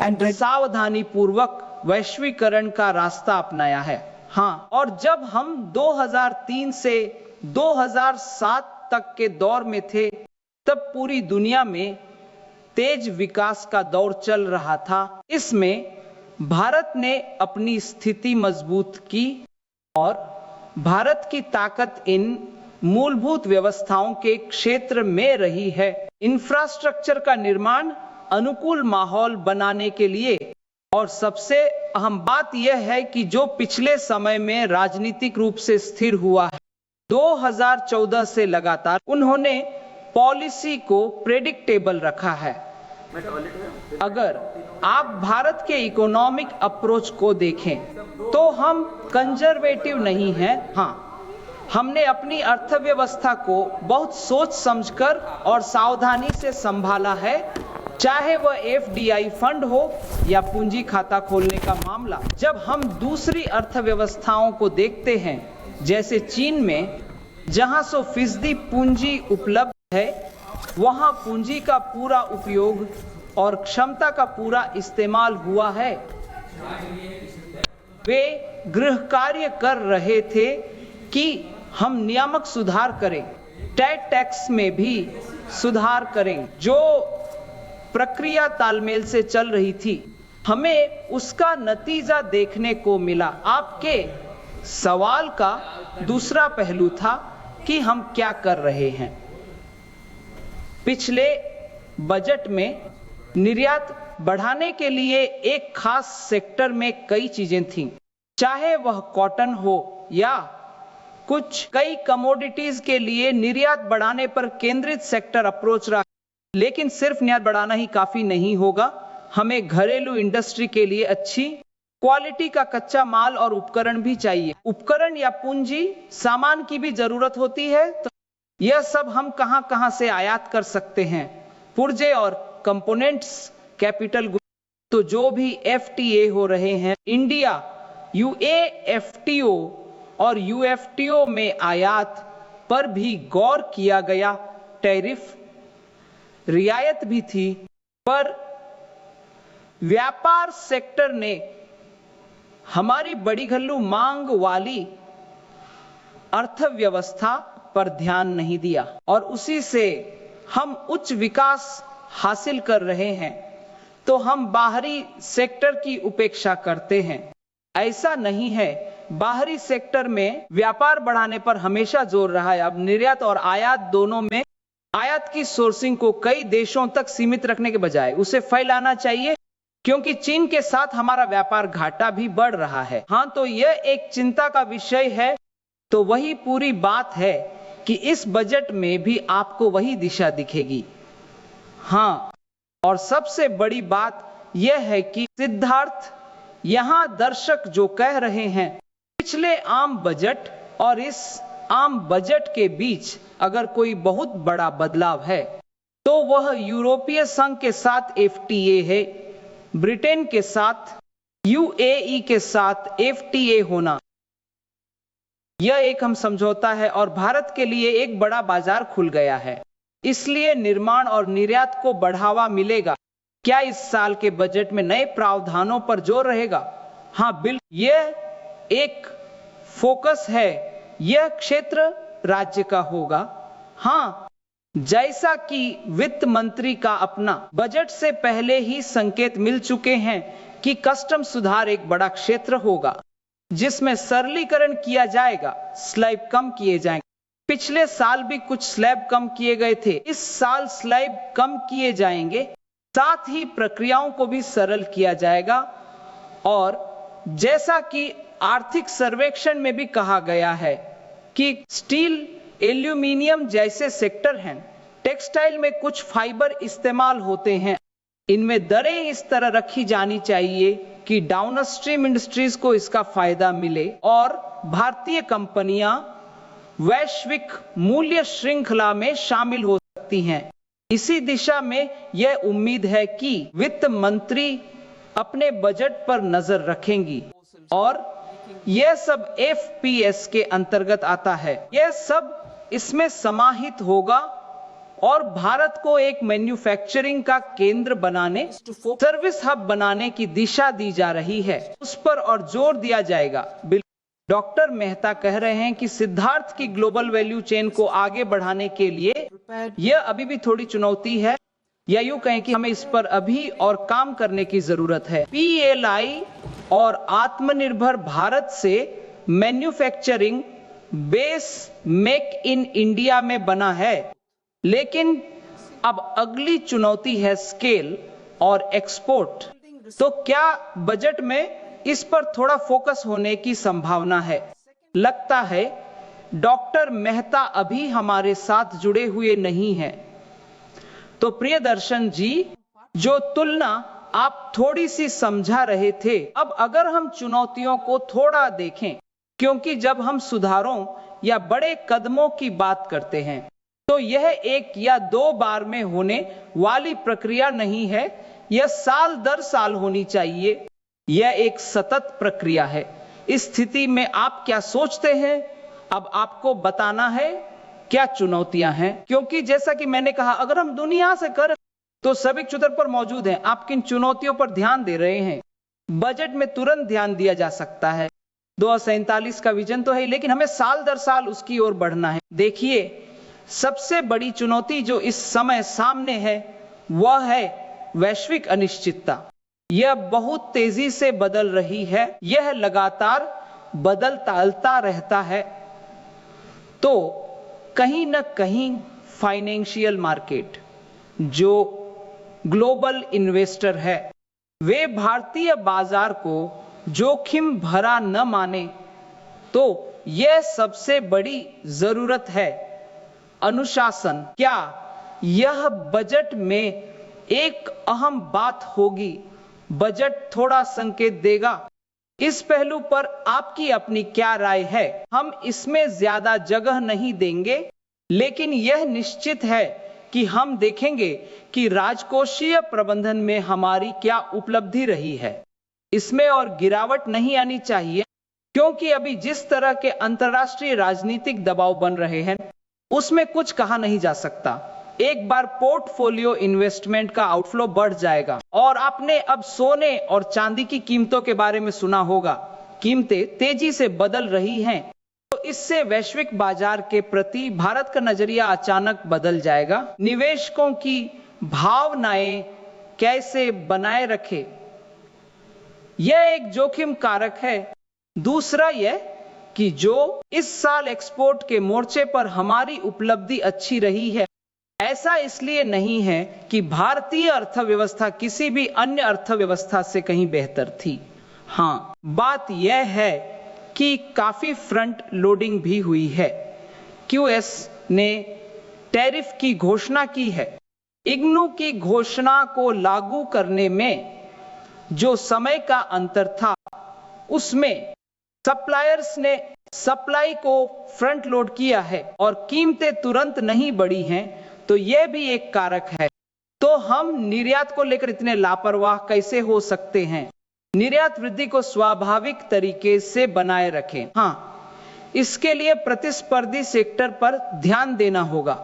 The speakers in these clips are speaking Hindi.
and सावधानी पूर्वक वैश्वीकरण का रास्ता अपनाया है। हाँ, और जब हम 2003 से 2007 तक के दौर में थे, तब पूरी दुनिया में तेज विकास का दौर चल रहा था। इसमें भारत ने अपनी स्थिति मजबूत की और भारत की ताकत इन मूलभूत व्यवस्थाओं के क्षेत्र में रही है। इंफ्रास्ट्रक्चर का निर्माण अनुकूल माहौल बनाने के लिए, और सबसे अहम बात यह है कि जो पिछले समय में राजनीतिक रूप से स्थिर हुआ है, 2014 से लगातार उन्होंने पॉलिसी को प्रेडिक्टेबल रखा है। अगर आप भारत के इकोनॉमिक अप्रोच को देखें तो हम कंजर्वेटिव नहीं हैं। हाँ, हमने अपनी अर्थव्यवस्था को बहुत सोच समझकर और सावधानी से संभाला है, चाहे वह FDI फंड हो या पूंजी खाता खोलने का मामला। जब हम दूसरी अर्थव्यवस्थाओं को देखते हैं, जैसे चीन में जहां 100% पूंजी उपलब्ध है, वहां पूंजी का पूरा उपयोग और क्षमता का पूरा इस्तेमाल हुआ है। वे गृह कार्य कर रहे थे कि हम नियामक सुधार करें, टैक्स में भी सुधार करें। जो प्रक्रिया तालमेल से चल रही थी, हमें उसका नतीजा देखने को मिला। आपके सवाल का दूसरा पहलू था कि हम क्या कर रहे हैं। पिछले बजट में निर्यात बढ़ाने के लिए एक खास सेक्टर में कई चीजें थीं, चाहे वह कॉटन हो या कुछ कई कमोडिटीज के लिए निर्यात बढ़ाने पर केंद्रित सेक्टर अप्रोच रहा। लेकिन सिर्फ निर्यात बढ़ाना ही काफी नहीं होगा, हमें घरेलू इंडस्ट्री के लिए अच्छी क्वालिटी का कच्चा माल और उपकरण भी चाहिए। उपकरण या पूंजी सामान की भी जरूरत होती है, तो यह सब हम कहां से आयात कर सकते हैं। पुर्जे और कंपोनेंट्स, कैपिटल गुड्स, तो जो भी FTA हो रहे हैं, इंडिया UAFTO और UFTO में आयात पर भी गौर किया गया। टैरिफ रियायत भी थी, पर व्यापार सेक्टर ने हमारी बड़ी घरेलू मांग वाली अर्थव्यवस्था पर ध्यान नहीं दिया और उसी से हम उच्च विकास हासिल कर रहे हैं, तो हम बाहरी सेक्टर की उपेक्षा करते हैं। ऐसा नहीं है, बाहरी सेक्टर में व्यापार बढ़ाने पर हमेशा जोर रहा है। अब निर्यात और आयात दोनों में आयात की सोर्सिंग को कई देशों तक सीमित रखने के बजाय उसे फैलाना चाहिए, क्योंकि चीन के साथ हमारा व्यापार घाटा भी बढ़ रहा है। हाँ, तो यह एक चिंता का विषय है। तो वही पूरी बात है कि इस बजट में भी आपको वही दिशा दिखेगी। हाँ, और सबसे बड़ी बात यह है कि सिद्धार्थ, यहां दर्शक जो कह रहे हैं, पिछले आम बजट और इस आम बजट के बीच अगर कोई बहुत बड़ा बदलाव है तो वह यूरोपीय संघ के साथ FTA है, ब्रिटेन के साथ, UAE के साथ FTA होना, यह एक हम समझौता है और भारत के लिए एक बड़ा बाजार खुल गया है। इसलिए निर्माण और निर्यात को बढ़ावा मिलेगा। क्या इस साल के बजट में नए प्रावधानों पर जोर रहेगा? हाँ, बिल्कुल, यह एक फोकस है। यह क्षेत्र राज्य का होगा। हाँ, जैसा कि वित्त मंत्री का अपना बजट से पहले ही संकेत मिल चुके हैं कि कस्टम सुधार एक बड़ा क्षेत्र होगा, जिसमें सरलीकरण किया जाएगा, स्लैब कम किए जाएंगे। पिछले साल भी कुछ स्लैब कम किए गए थे, इस साल स्लैब कम किए जाएंगे, साथ ही प्रक्रियाओं को भी सरल किया जाएगा। और जैसा कि आर्थिक सर्वेक्षण में भी कहा गया है कि स्टील, एल्यूमिनियम जैसे सेक्टर हैं, टेक्सटाइल में कुछ फाइबर इस्तेमाल होते हैं, इनमें दरें इस तरह रखी जानी चाहिए कि डाउनस्ट्रीम इंडस्ट्रीज को इसका फायदा मिले और भारतीय कंपनियां वैश्विक मूल्य श्रृंखला में शामिल हो सकती हैं। इसी दिशा में यह उम्मीद है कि वित्त मंत्री अपने बजट पर नजर रखेंगी और यह सब FPS के अंतर्गत आता है। यह सब इसमें समाहित होगा और भारत को एक मैन्युफैक्चरिंग का केंद्र बनाने, सर्विस हब बनाने की दिशा दी जा रही है, उस पर और जोर दिया जाएगा। डॉक्टर मेहता कह रहे हैं कि सिद्धार्थ की ग्लोबल वैल्यू चेन को आगे बढ़ाने के लिए यह अभी भी थोड़ी चुनौती है, या यूं कहें कि हमें इस पर अभी और काम करने की जरूरत है। PLI और आत्मनिर्भर भारत से manufacturing base make in India में बना है, लेकिन अब अगली चुनौती है स्केल और एक्सपोर्ट। तो क्या बजट में इस पर थोड़ा फोकस होने की संभावना है? लगता है डॉक्टर मेहता अभी हमारे साथ जुड़े हुए नहीं हैं। तो प्रियदर्शन जी, जो तुलना आप थोड़ी सी समझा रहे थे, अब अगर हम चुनौतियों को थोड़ा देखें, क्योंकि जब हम सुधारों या बड़े कदमों की बात करते हैं तो यह एक या दो बार में होने वाली प्रक्रिया नहीं है, यह साल दर साल होनी चाहिए। यह एक सतत प्रक्रिया है। इस स्थिति में आप क्या सोचते हैं? अब आपको बताना है क्या चुनौतियां हैं, क्योंकि जैसा कि मैंने कहा, अगर हम दुनिया से कर तो सभी चुतर पर मौजूद हैं। आप किन चुनौतियों पर ध्यान दे रहे हैं? बजट में तुरंत ध्यान दिया जा सकता है। 2047 का विजन तो है, लेकिन हमें साल दर साल उसकी ओर बढ़ना है। देखिए, सबसे बड़ी चुनौती जो इस समय सामने है वह है वैश्विक अनिश्चितता। यह बहुत तेजी से बदल रही है, यह लगातार बदलता रहता है। तो कहीं न कहीं फाइनेंशियल मार्केट, जो ग्लोबल इन्वेस्टर है, वे भारतीय बाजार को जोखिम भरा न माने, तो यह सबसे बड़ी जरूरत है। अनुशासन, क्या यह बजट में एक अहम बात होगी? बजट थोड़ा संकेत देगा। इस पहलू पर आपकी अपनी क्या राय है? हम इसमें ज्यादा जगह नहीं देंगे, लेकिन यह निश्चित है कि हम देखेंगे कि राजकोषीय प्रबंधन में हमारी क्या उपलब्धि रही है। इसमें और गिरावट नहीं आनी चाहिए, क्योंकि अभी जिस तरह के अंतर्राष्ट्रीय राजनीतिक दबाव बन रहे हैं उसमें कुछ कहा नहीं जा सकता। एक बार पोर्टफोलियो इन्वेस्टमेंट का आउटफ्लो बढ़ जाएगा। और आपने अब सोने और चांदी की कीमतों के बारे में सुना होगा, कीमतें तेजी से बदल रही हैं, तो इससे वैश्विक बाजार के प्रति भारत का नजरिया अचानक बदल जाएगा। निवेशकों की भावनाएं कैसे बनाए रखे, यह एक जोखिम कारक है। दूसरा यह कि जो इस साल एक्सपोर्ट के मोर्चे पर हमारी उपलब्धि अच्छी रही है, ऐसा इसलिए नहीं है कि भारतीय अर्थव्यवस्था किसी भी अन्य अर्थव्यवस्था से कहीं बेहतर थी। हाँ, बात यह है कि काफी फ्रंट लोडिंग भी हुई है। QS ने टैरिफ की घोषणा की है। इग्नू की घोषणा को लागू करने में जो समय का अंतर था, उसमें सप्लायर्स ने सप्लाई को फ्रंट लोड किया है और कीमतें तुरंत नहीं बढ़ी हैं, तो यह भी एक कारक है। तो हम निर्यात को लेकर इतने लापरवाह कैसे हो सकते हैं? निर्यात वृद्धि को स्वाभाविक तरीके से बनाए रखें। हाँ, इसके लिए प्रतिस्पर्धी सेक्टर पर ध्यान देना होगा।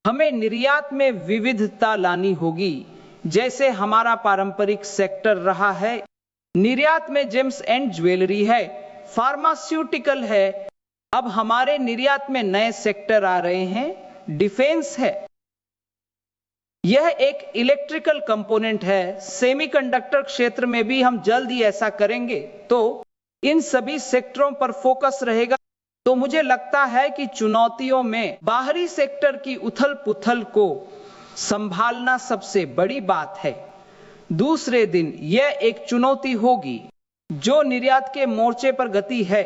हमें निर्यात में विविधता लानी होगी, जैसे हमारा पारंपरिक सेक्टर रहा है। निर्यात में जेम्स एंड ज्वेलरी है, फार्मास्यूटिकल है। अब हमारे निर्यात में नए सेक्टर आ रहे हैं, डिफेंस है, यह एक इलेक्ट्रिकल कंपोनेंट है, सेमीकंडक्टर क्षेत्र में भी हम जल्द ही ऐसा करेंगे। तो इन सभी सेक्टरों पर फोकस रहेगा। तो मुझे लगता है कि चुनौतियों में बाहरी सेक्टर की उथल पुथल को संभालना सबसे बड़ी बात है। दूसरे दिन यह एक चुनौती होगी जो निर्यात के मोर्चे पर गति है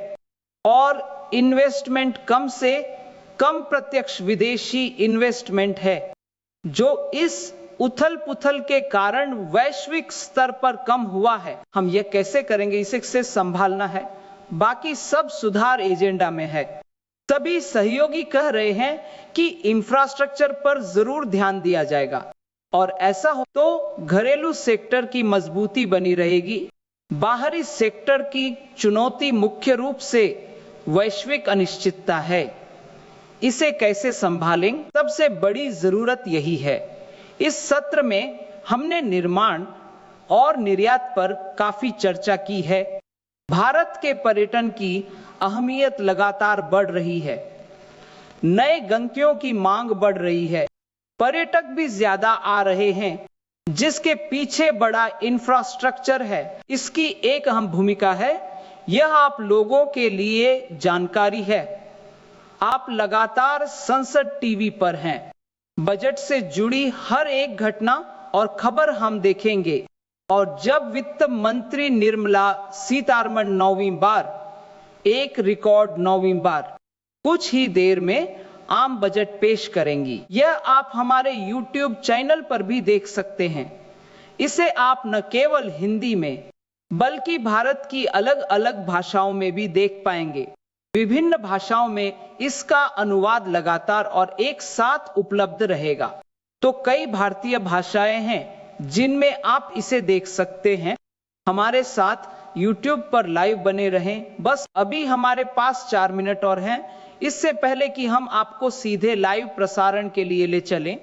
और इन्वेस्टमेंट कम से कम प्रत्यक्ष विदेशी इन्वेस्टमेंट है, जो इस उथल पुथल के कारण वैश्विक स्तर पर कम हुआ है। हम यह कैसे करेंगे, इसे संभालना है। बाकी सब सुधार एजेंडा में है। सभी सहयोगी कह रहे हैं कि इंफ्रास्ट्रक्चर पर जरूर ध्यान दिया जाएगा, और ऐसा हो तो घरेलू सेक्टर की मजबूती बनी रहेगी। बाहरी सेक्टर की चुनौती मुख्य रूप से वैश्विक अनिश्चितता है। इसे कैसे संभालें, सबसे बड़ी जरूरत यही है। इस सत्र में हमने निर्माण और निर्यात पर काफी चर्चा की है। भारत के पर्यटन की अहमियत लगातार बढ़ रही है। नए गंतव्यों की मांग बढ़ रही है। पर्यटक भी ज्यादा आ रहे हैं, जिसके पीछे बड़ा इंफ्रास्ट्रक्चर है। इसकी एक अहम भूमिका है। यह आप लोगों के लिए जानकारी है। आप लगातार संसद टीवी पर हैं। बजट से जुड़ी हर एक घटना और खबर हम देखेंगे। और जब वित्त मंत्री निर्मला सीतारमण 9वीं बार, एक रिकॉर्ड 9वीं बार, कुछ ही देर में आम बजट पेश करेंगी, यह आप हमारे YouTube चैनल पर भी देख सकते हैं। इसे आप न केवल हिंदी में बल्कि भारत की अलग अलग भाषाओं में भी देख पाएंगे। विभिन्न भाषाओं में इसका अनुवाद लगातार और एक साथ उपलब्ध रहेगा। तो कई भारतीय भाषाएं हैं जिनमें आप इसे देख सकते हैं। हमारे साथ YouTube पर लाइव बने रहें। बस अभी हमारे पास 4 मिनट और हैं। इससे पहले कि हम आपको सीधे लाइव प्रसारण के लिए ले चलें,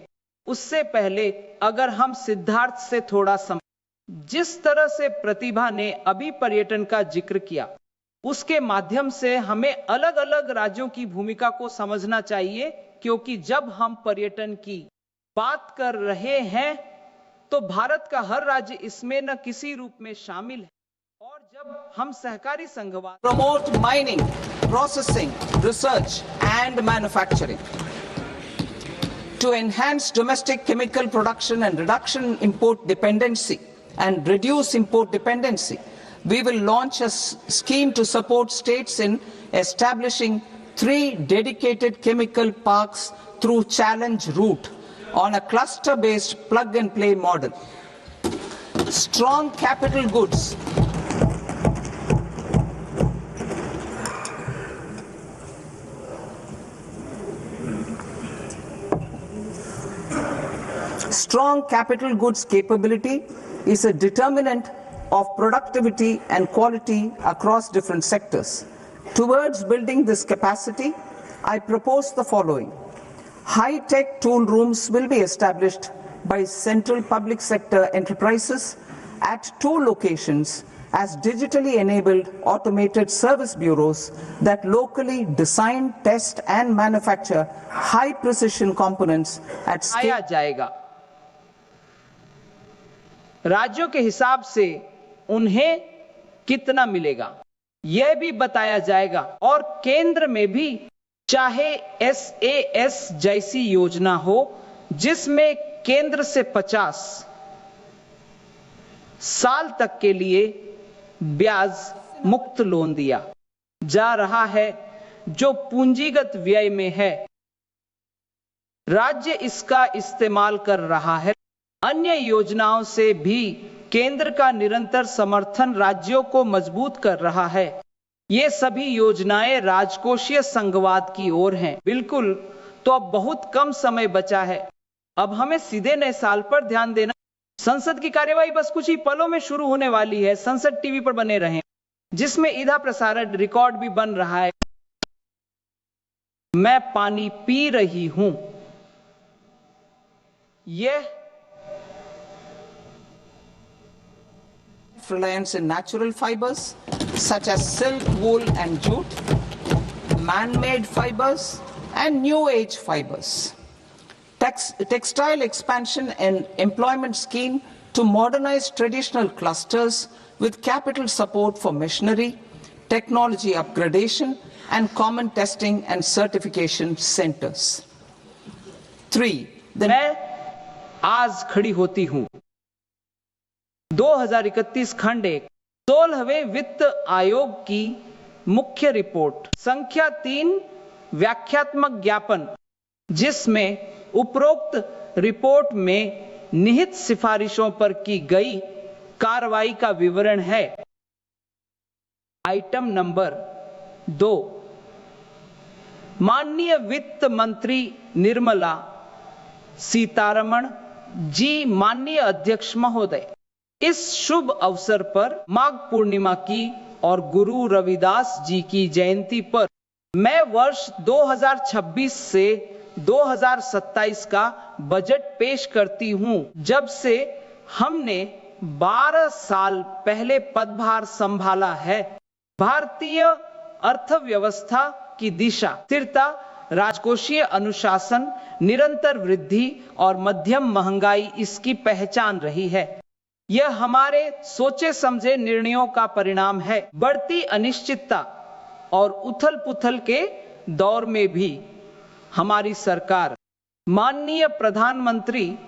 उससे पहले अगर हम सिद्धार्थ से थोड़ा जिस तरह से प्रतिभा ने अभी पर्यटन का जिक्र किया, उसके माध्यम से हमें अलग अलग राज्यों की भूमिका को समझना चाहिए। क्योंकि जब हम पर्यटन की बात कर रहे हैं तो भारत का हर राज्य इसमें न किसी रूप में शामिल है। और जब हम सहकारी संघवाद promote mining, processing, research and manufacturing to enhance domestic chemical production and reduction import dependency and reduce import dependency, we will launch a scheme to support states in establishing 3 dedicated chemical parks through challenge route on a cluster-based plug-and-play model. Strong capital goods capability is a determinant of productivity and quality across different sectors. Towards building this capacity, I propose the following. High-tech tool rooms will be established by central public sector enterprises at 2 locations as digitally enabled automated service bureaus that locally design, test and manufacture high-precision components at scale. आया जाएगा। राज्यों के हिसाब से उन्हें कितना मिलेगा यह भी बताया जाएगा। और केंद्र में भी चाहे SAS जैसी योजना हो जिसमें केंद्र से 50 साल तक के लिए ब्याज मुक्त लोन दिया जा रहा है, जो पूंजीगत व्यय में है, राज्य इसका इस्तेमाल कर रहा है। अन्य योजनाओं से भी केंद्र का निरंतर समर्थन राज्यों को मजबूत कर रहा है। ये सभी योजनाएं राजकोषीय संघवाद की ओर हैं। बिल्कुल। तो अब बहुत कम समय बचा है। अब हमें सीधे नए साल पर ध्यान देना। संसद की कार्यवाही बस कुछ ही पलों में शुरू होने वाली है। संसद टीवी पर बने रहें, जिसमें इधर प्रसारण रिकॉर्ड भी बन रहा है। मैं पानी पी रही हूं। यह reliance in natural fibers such as silk, wool and jute, man-made fibers and new age fibers. Textile expansion and employment scheme to modernize traditional clusters with capital support for machinery, technology upgradation and common testing and certification centers. 3. मैं आज खड़ी होती हूं। 2031 खंड 1 16वें वित्त आयोग की मुख्य रिपोर्ट संख्या 3 व्याख्यात्मक ज्ञापन, जिसमें उपरोक्त रिपोर्ट में निहित सिफारिशों पर की गई कार्रवाई का विवरण है। आइटम नंबर 2, माननीय वित्त मंत्री निर्मला सीतारमण जी, माननीय अध्यक्ष महोदय, इस शुभ अवसर पर माघ पूर्णिमा की और गुरु रविदास जी की जयंती पर मैं वर्ष 2026 से 2027 का बजट पेश करती हूं। जब से हमने 12 साल पहले पदभार संभाला है, भारतीय अर्थव्यवस्था की दिशा स्थिरता, राजकोषीय अनुशासन, निरंतर वृद्धि और मध्यम महंगाई इसकी पहचान रही है। यह हमारे सोचे समझे निर्णयों का परिणाम है। बढ़ती अनिश्चितता और उथल पुथल के दौर में भी हमारी सरकार माननीय प्रधानमंत्री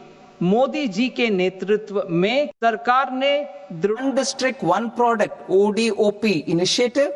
मोदी जी के नेतृत्व में सरकार ने One District, One Product (ODOP) initiative